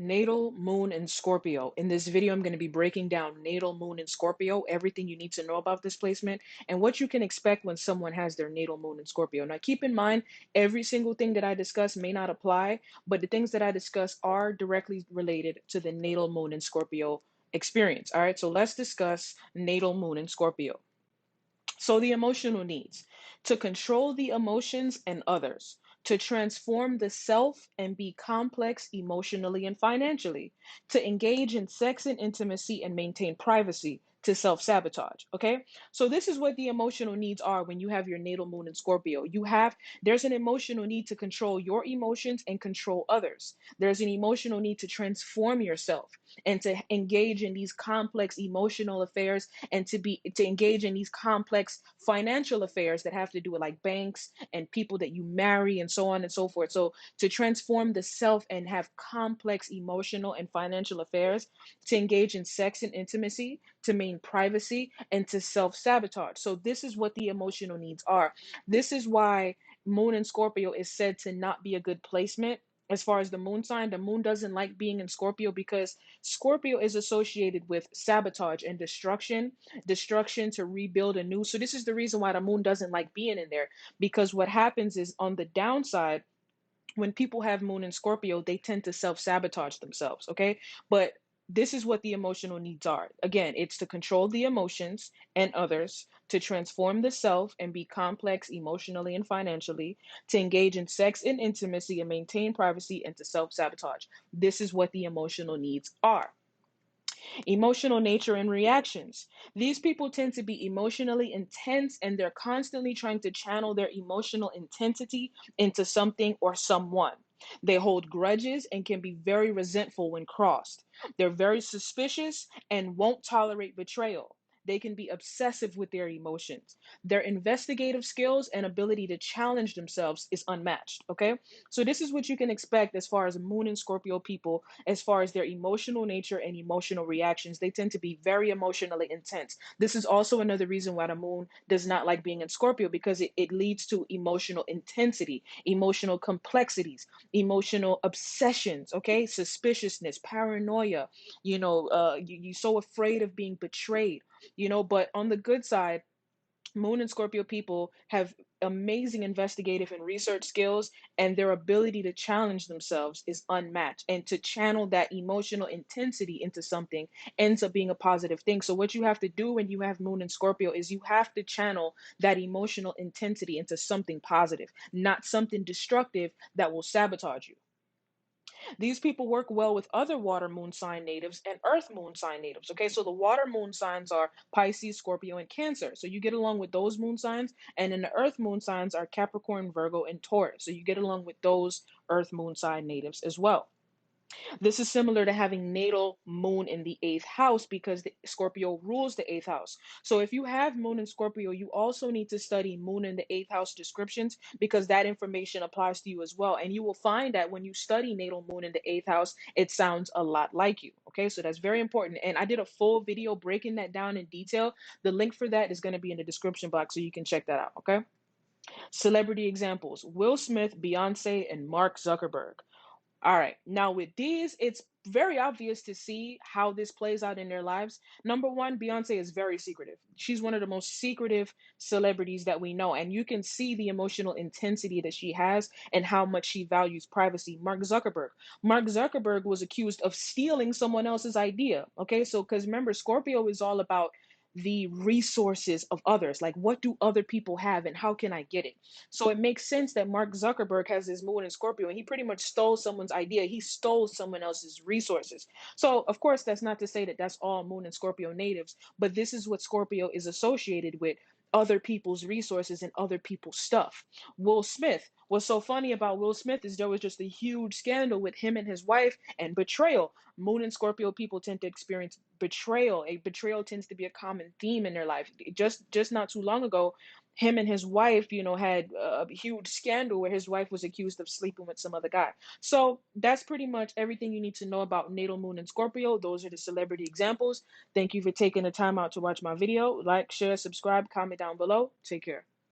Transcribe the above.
Natal moon in Scorpio. In this video, I'm going to be breaking down natal moon in Scorpio, everything you need to know about this placement, and what you can expect when someone has their natal moon in Scorpio. Now, keep in mind, every single thing that I discuss may not apply, but the things that I discuss are directly related to the natal moon in Scorpio experience. All right, so let's discuss natal moon in Scorpio. So, the emotional needs to control the emotions and others, to transform the self and be complex emotionally and financially, to engage in sex and intimacy and maintain privacy, to self sabotage. Okay. So, this is what the emotional needs are when you have your natal moon in Scorpio. There's an emotional need to control your emotions and control others. There's an emotional need to transform yourself and to engage in these complex emotional affairs and to engage in these complex financial affairs that have to do with like banks and people that you marry and so on and so forth. So to transform the self and have complex emotional and financial affairs, to engage in sex and intimacy, to maintain privacy, and to self-sabotage. So this is what the emotional needs are. This is why moon in Scorpio is said to not be a good placement. As far as the moon sign, the moon doesn't like being in Scorpio because Scorpio is associated with sabotage and destruction to rebuild anew. So this is the reason why the moon doesn't like being in there, because what happens is on the downside, when people have moon in Scorpio, they tend to self-sabotage themselves, okay? But this is what the emotional needs are. Again, it's to control the emotions and others, to transform the self and be complex emotionally and financially, to engage in sex and intimacy and maintain privacy, and to self-sabotage. This is what the emotional needs are. Emotional nature and reactions. These people tend to be emotionally intense and they're constantly trying to channel their emotional intensity into something or someone. They hold grudges and can be very resentful when crossed. They're very suspicious and won't tolerate betrayal. They can be obsessive with their emotions. Their investigative skills and ability to challenge themselves is unmatched. Okay. So, this is what you can expect as far as Moon and Scorpio people, as far as their emotional nature and emotional reactions. They tend to be very emotionally intense. This is also another reason why the moon does not like being in Scorpio, because it leads to emotional intensity, emotional complexities, emotional obsessions, okay? Suspiciousness, paranoia, you're so afraid of being betrayed, but on the good side, Moon and Scorpio people have amazing investigative and research skills, and their ability to challenge themselves is unmatched. And to channel that emotional intensity into something ends up being a positive thing. So, what you have to do when you have Moon and Scorpio is you have to channel that emotional intensity into something positive, not something destructive that will sabotage you. These people work well with other water moon sign natives and earth moon sign natives. Okay, so the water moon signs are Pisces, Scorpio, and Cancer. So you get along with those moon signs. And then the earth moon signs are Capricorn, Virgo, and Taurus. So you get along with those earth moon sign natives as well. This is similar to having natal moon in the eighth house, because the Scorpio rules the eighth house. So if you have moon in Scorpio, you also need to study moon in the eighth house descriptions, because that information applies to you as well. And you will find that when you study natal moon in the eighth house, it sounds a lot like you. Okay, so that's very important. And I did a full video breaking that down in detail. The link for that is going to be in the description box, so you can check that out. Okay. Celebrity examples: Will Smith, Beyonce, and Mark Zuckerberg. All right. Now, with these, it's very obvious to see how this plays out in their lives. Number one, Beyonce is very secretive. She's one of the most secretive celebrities that we know. And you can see the emotional intensity that she has and how much she values privacy. Mark Zuckerberg. Mark Zuckerberg was accused of stealing someone else's idea. Okay. So, because remember, Scorpio is all about the resources of others. Like, what do other people have and how can I get it? So it makes sense that Mark Zuckerberg has his moon in Scorpio and he pretty much stole someone's idea. He stole someone else's resources. So, of course, that's not to say that that's all moon and Scorpio natives, but this is what Scorpio is associated with: other people's resources and other people's stuff. Will Smith. What's so funny about Will Smith is there was just a huge scandal with him and his wife and betrayal. Moon and Scorpio people tend to experience betrayal. A betrayal tends to be a common theme in their life. Just not too long ago, him and his wife, had a huge scandal where his wife was accused of sleeping with some other guy. So that's pretty much everything you need to know about natal moon and Scorpio. Those are the celebrity examples. Thank you for taking the time out to watch my video. Like, share, subscribe, comment down below. Take care.